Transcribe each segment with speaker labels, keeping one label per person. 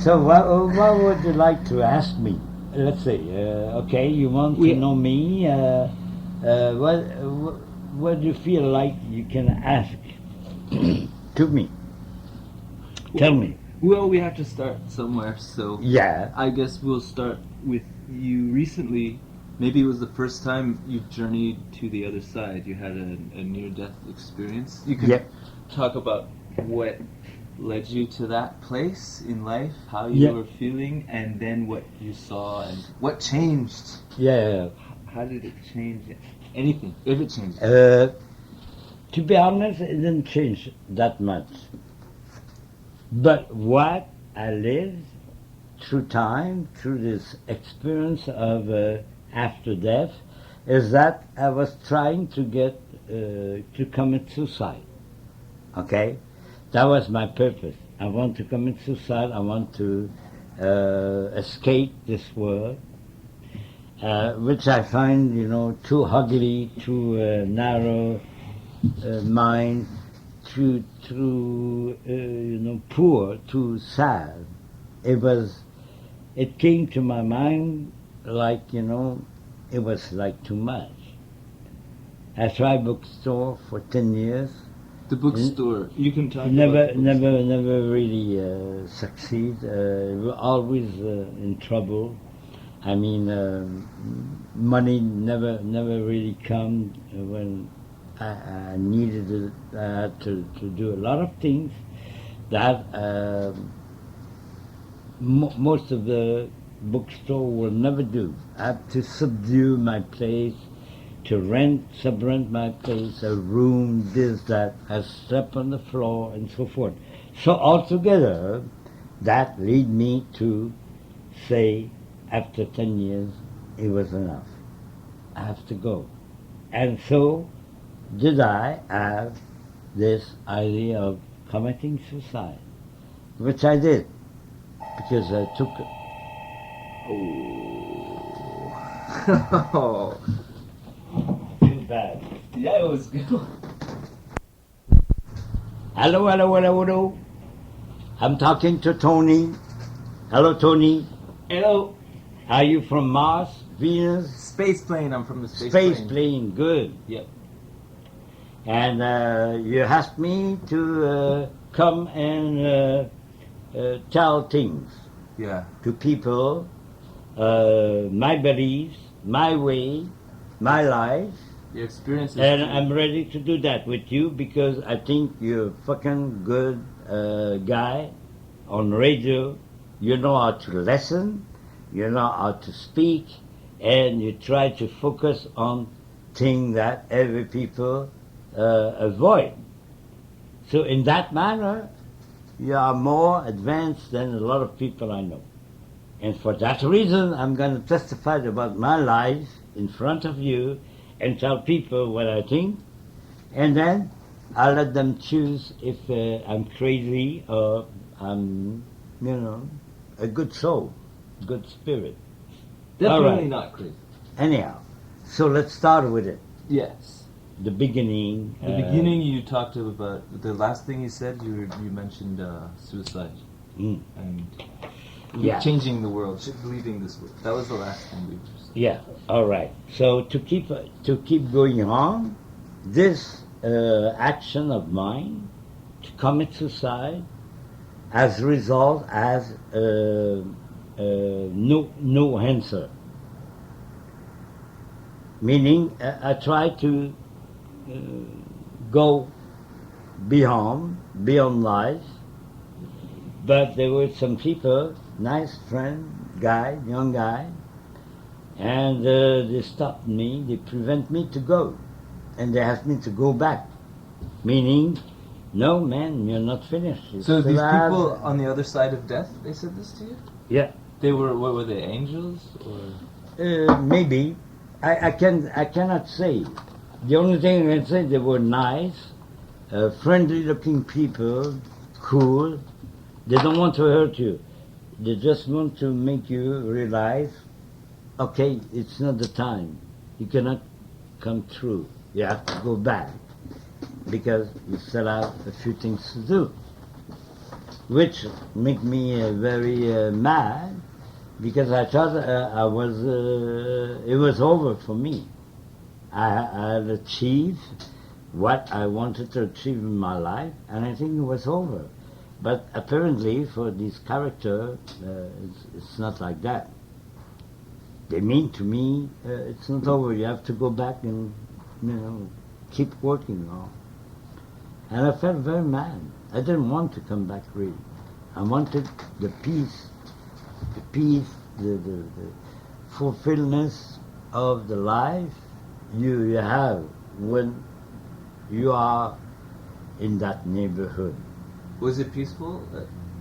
Speaker 1: So what would you like to ask me? Let's say, okay, you want to know me. What do you feel like you can ask to me? Tell me.
Speaker 2: Well, we have to start somewhere, so
Speaker 1: Yeah.
Speaker 2: I guess we'll start with you recently. Maybe it was the first time you journeyed to the other side. You had a near-death experience. You can talk about what led you to that place in life, how you were feeling, and then what you saw and what changed.
Speaker 1: Yeah.
Speaker 2: How did it change? Anything, if it changed.
Speaker 1: To be honest, it didn't change that much. But what I lived through time, through this experience of after death, is that I was trying to get to commit suicide. Okay, that was my purpose. I want to commit suicide. I want to escape this world, which I find, too ugly, too narrow mind, too poor, too sad. It came to my mind like, it was like too much. I tried bookstore for 10 years.
Speaker 2: The bookstore, you can talk
Speaker 1: never,
Speaker 2: about the bookstore.
Speaker 1: Never really succeed. Always in trouble. I mean, money never really come when I needed it. I had to do a lot of things that most of the bookstore will never do. I have to subdue my place, to sub-rent my place, a room, this, that. I slept on the floor and so forth. So altogether, that led me to say, after 10 years, it was enough. I have to go. And so, did I have this idea of committing suicide, which I did, because I took it.
Speaker 2: Oh.
Speaker 1: Too bad.
Speaker 2: Yeah, it was good.
Speaker 1: Hello. I'm talking to Tony. Hello, Tony.
Speaker 2: Hello.
Speaker 1: Are you from Mars, Venus?
Speaker 2: Space plane. I'm from the space
Speaker 1: plane. Good.
Speaker 2: Yep.
Speaker 1: And you asked me to come and tell things to people, my beliefs, my way, my life.
Speaker 2: Your experiences.
Speaker 1: And I'm ready to do that with you because I think you're a fucking good guy on radio. You know how to listen, you know how to speak, and you try to focus on things that every people avoid. So in that manner, you are more advanced than a lot of people I know. And for that reason, I'm going to testify about my life in front of you and tell people what I think. And then I'll let them choose if I'm crazy or I'm, a good soul, good spirit.
Speaker 2: Definitely not crazy.
Speaker 1: Anyhow, so let's start with it.
Speaker 2: Yes.
Speaker 1: The beginning.
Speaker 2: The beginning, you talked about the last thing you said. You mentioned suicide and changing the world, leaving this world. That was the last thing we were saying.
Speaker 1: Yeah. All right. So to keep going on, this action of mine to commit suicide, as a result, as no answer. Meaning, I try to go beyond life, but there were some people, nice friend, young guy, and they stopped me, they prevent me to go, and they asked me to go back, meaning, no man, you're not finished.
Speaker 2: So these people on the other side of death, they said this to you?
Speaker 1: Yeah.
Speaker 2: They were, what were they, angels? Or?
Speaker 1: Maybe. I cannot say. The only thing I can say, they were nice, friendly-looking people, cool. They don't want to hurt you. They just want to make you realize, okay, it's not the time. You cannot come through. You have to go back because you still have a few things to do. which make me very mad because I thought it was over for me. I had achieved what I wanted to achieve in my life, and I think it was over. But apparently, for this character, it's not like that. They mean to me, it's not over. You have to go back and, keep working on. And I felt very mad. I didn't want to come back really. I wanted the peace, the fulfillment of the life you have when you are in that neighborhood.
Speaker 2: Was it peaceful?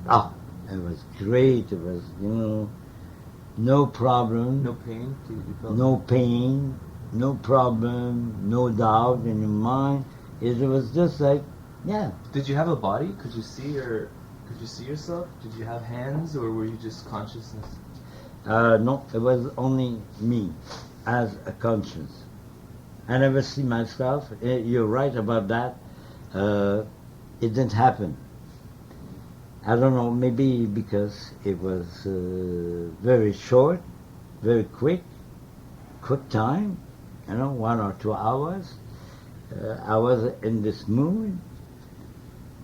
Speaker 1: Oh, it was great. It was, no problem.
Speaker 2: No pain?
Speaker 1: No pain, no problem, no doubt in your mind. It was just like, yeah.
Speaker 2: Did you have a body? Could you see yourself? Did you have hands, or were you just consciousness?
Speaker 1: No, it was only me as a conscience. I never see myself. You're right about that. It didn't happen. I don't know, maybe because it was very short, very quick time, 1 or 2 hours. I was in this mood.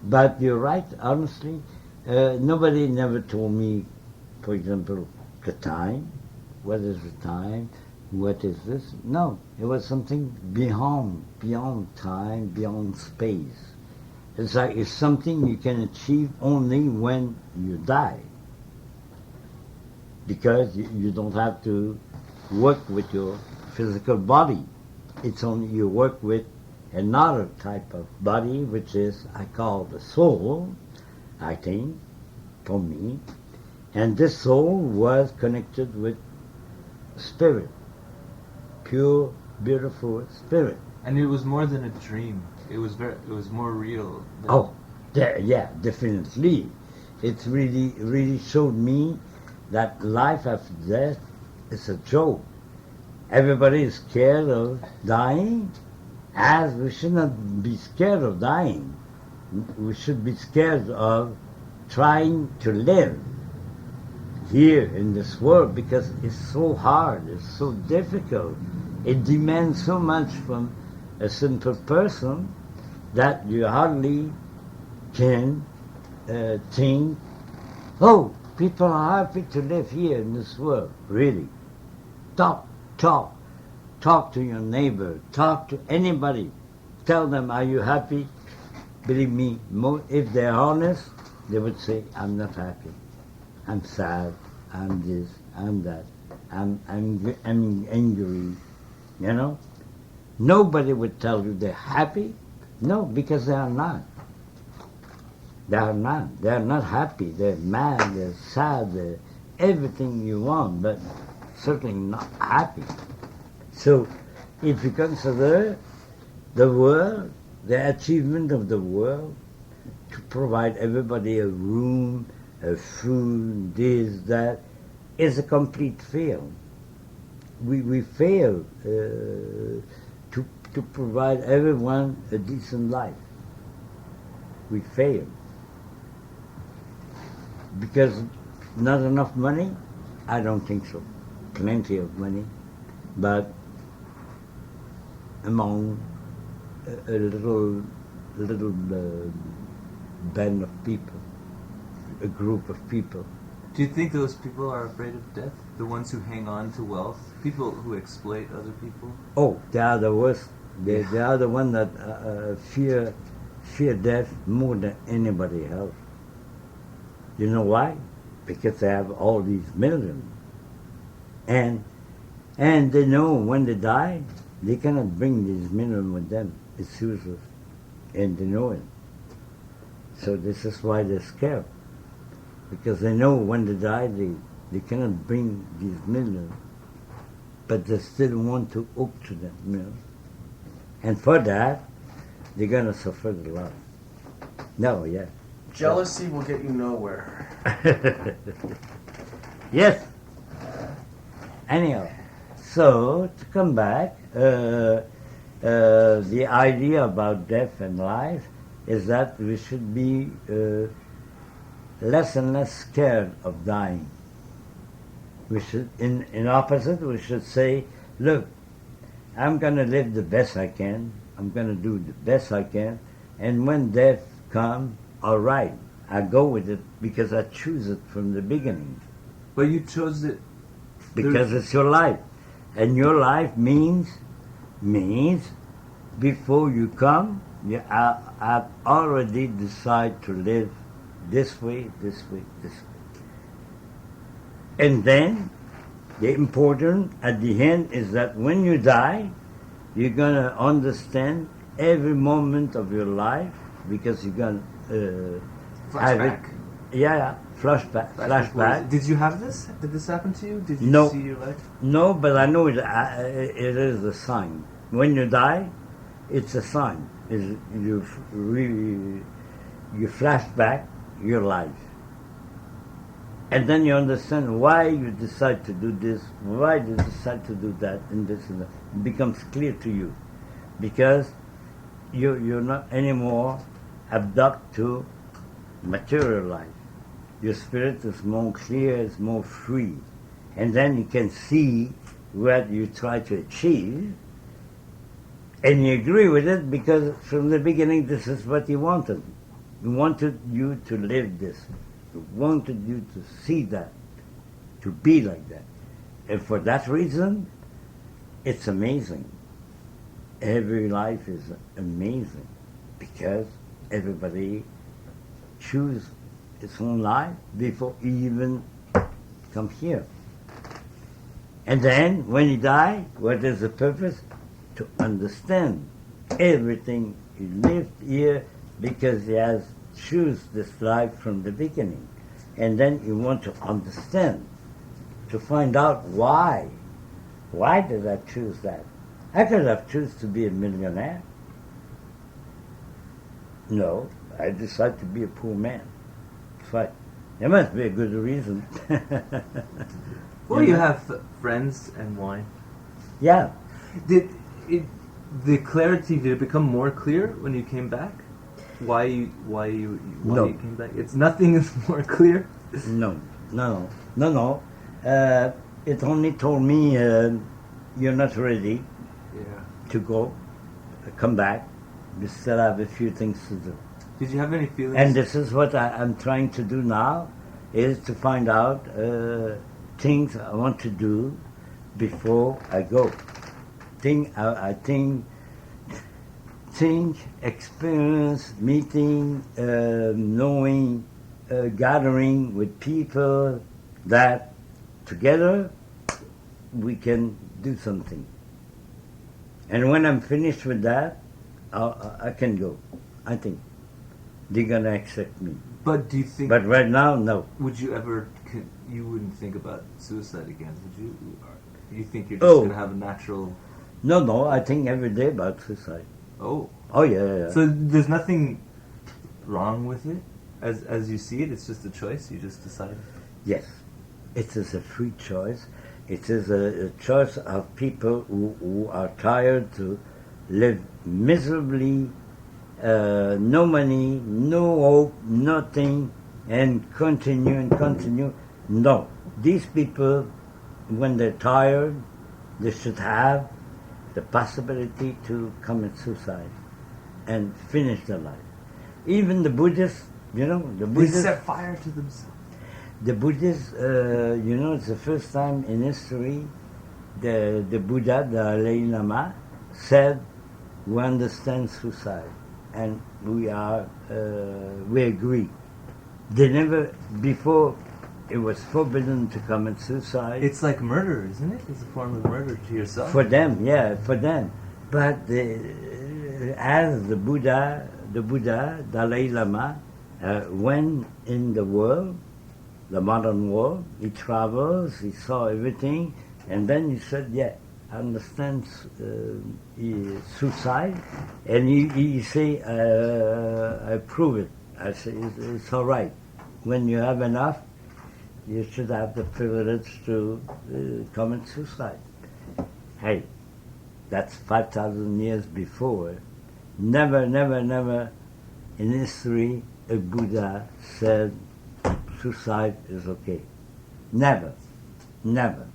Speaker 1: But you're right, honestly. Nobody never told me, for example, the time. What is the time? What is this? No, it was something beyond time, beyond space. It's like it's something you can achieve only when you die. Because you don't have to work with your physical body. It's only you work with another type of body, which is, I call the soul, I think, for me. And this soul was connected with spirit, pure, beautiful spirit.
Speaker 2: And it was more than a dream. It was more real.
Speaker 1: Yeah, definitely. It really showed me that life after death is a joke. Everybody is scared of dying, as we should not be scared of dying. We should be scared of trying to live here in this world because it's so hard, it's so difficult. It demands so much from a simple person that you hardly can think, oh, people are happy to live here in this world. Really. Talk to your neighbor, talk to anybody. Tell them, are you happy? Believe me, if they're honest, they would say, I'm not happy. I'm sad, I'm this, I'm that, I'm angry, Nobody would tell you they're happy. No, because they are not. They are not. They are not happy. They're mad, they're sad, they're everything you want, but certainly not happy. So, if you consider the world, the achievement of the world, to provide everybody a room, a food, this, that, is a complete fail. We fail to provide everyone a decent life. We fail. Because not enough money? I don't think so. Plenty of money. But among a little band of people, a group of people.
Speaker 2: Do you think those people are afraid of death? The ones who hang on to wealth? People who exploit other people?
Speaker 1: Oh, they are the worst. They are the ones that fear death more than anybody else. You know why? Because they have all these millions. And they know when they die, they cannot bring these millions with them. It's useless. And they know it. So this is why they're scared. Because they know when they die, they cannot bring these millions. But they still want to hook to them, And for that, they're going to suffer a lot. No, yeah.
Speaker 3: Jealousy will get you nowhere.
Speaker 1: Yes. Anyhow, so to come back, the idea about death and life is that we should be less and less scared of dying. We should, in opposite, we should say, look, I'm going to live the best I can. I'm going to do the best I can. And when death comes, all right, I go with it because I choose it from the beginning.
Speaker 2: But you chose it
Speaker 1: Because it's your life. And your life means before you come, I've already decided to live this way, this way, this way. And then, the important at the end is that when you die, you're going to understand every moment of your life because you're going to have it.
Speaker 3: Flashback.
Speaker 1: Yeah, flashback.
Speaker 2: Did you have this? Did this happen to you? Did you
Speaker 1: No.
Speaker 2: see your life?
Speaker 1: No, but I know it is a sign. When you die, it's a sign. You flash back your life. And then you understand why you decide to do this, why you decide to do that, and this and that. It becomes clear to you. Because you're not anymore abducted to material life. Your spirit is more clear, it's more free. And then you can see what you try to achieve, and you agree with it because from the beginning this is what you wanted. He wanted you to live this. He wanted you to see that, to be like that. And for that reason, it's amazing. Every life is amazing because everybody chooses its own life before he even come here. And then, when he died, what is the purpose? To understand everything he lived here because he has choose this life from the beginning. And then you want to understand, to find out why. Why did I choose that? I could have chosen to be a millionaire. No, I decided to be a poor man. Fine. There must be a good reason.
Speaker 2: Well, you have friends and wine.
Speaker 1: Yeah.
Speaker 2: Did it become more clear when you came back? Why you came back? It's nothing is more clear.
Speaker 1: No. It only told me you're not ready to go. Come back. You still have a few things to do.
Speaker 2: Did you have any feelings?
Speaker 1: And this is what I'm trying to do now, is to find out things I want to do before I go. I think, experience, meeting, knowing, gathering with people that together we can do something. And when I'm finished with that, I can go. I think they're gonna accept me.
Speaker 2: But do you think?
Speaker 1: But right now, no.
Speaker 2: Would you ever? You wouldn't think about suicide again, would you? Or you think you're just gonna have a natural?
Speaker 1: No. I think every day about suicide.
Speaker 2: Oh.
Speaker 1: Oh yeah.
Speaker 2: So there's nothing wrong with it, as you see it. It's just a choice. You just decide.
Speaker 1: Yes, it is a free choice. It is a choice of people who are tired to live miserably, no money, no hope, nothing, and continue. No, these people, when they're tired, they should have the possibility to commit suicide and finish their life. Even the Buddhists,
Speaker 2: They set fire to themselves.
Speaker 1: The Buddhists, it's the first time in history the Buddha, the Dalai Lama, said, we understand suicide and we agree. They never, before it was forbidden to commit suicide.
Speaker 2: It's like murder, isn't it? It's a form of murder to yourself.
Speaker 1: For them, yeah, for them. But as the Buddha, Dalai Lama, went in the world, the modern world, he travels, he saw everything, and then he said, yeah, I understand suicide, and he say, I prove it. I say, it's all right. When you have enough, you should have the privilege to commit suicide. Hey, that's 5,000 years before. Never in history a Buddha said suicide is okay. Never. Never.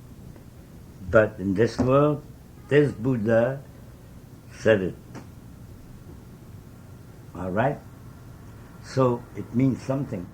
Speaker 1: But in this world, this Buddha said it. All right? So it means something.